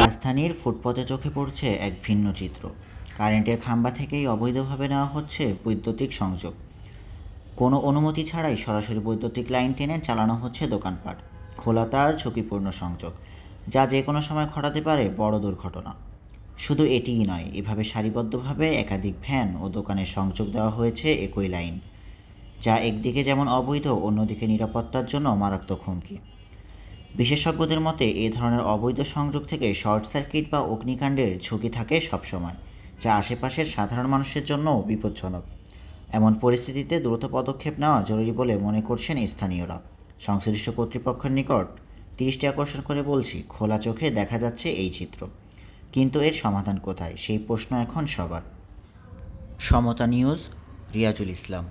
রাজধানীর ফুটপাতে চোখে পড়ছে এক ভিন্ন চিত্র। কারেন্টের খাম্বা থেকেই অবৈধভাবে নেওয়া হচ্ছে বৈদ্যুতিক সংযোগ। কোনো অনুমতি ছাড়াই সরাসরি বৈদ্যুতিক লাইন টেনে চালানো হচ্ছে দোকানপাট। খোলা তার, ঝুঁকিপূর্ণ সংযোগ, যা যে কোনো সময় ঘটাতে পারে বড় দুর্ঘটনা। শুধু এটিই নয়, এভাবে সারিবদ্ধভাবে একাধিক ভ্যান ও দোকানের সংযোগ দেওয়া হয়েছে একই লাইন, যা একদিকে যেমন অবৈধ, অন্যদিকে নিরাপত্তার জন্য মারাত্মক হুমকি। বিশেষজ্ঞদের মতে এ ধরনের অবৈধ সংযোগ থেকে শর্ট সার্কিট বা অগ্নিকাণ্ডের ঝুঁকি থাকে সবসময়, যা আশেপাশের সাধারণ মানুষের জন্যও বিপজ্জনক। এমন পরিস্থিতিতে দ্রুত পদক্ষেপ নেওয়া জরুরি বলে মনে করছেন স্থানীয়রা। সংশ্লিষ্ট কর্তৃপক্ষের নিকট দৃষ্টি আকর্ষণ করে বলছি, খোলা চোখে দেখা যাচ্ছে এই চিত্র, কিন্তু এর সমাধান কোথায় সেই প্রশ্ন এখন সবার। সমতা নিউজ, রিয়াজুল ইসলাম।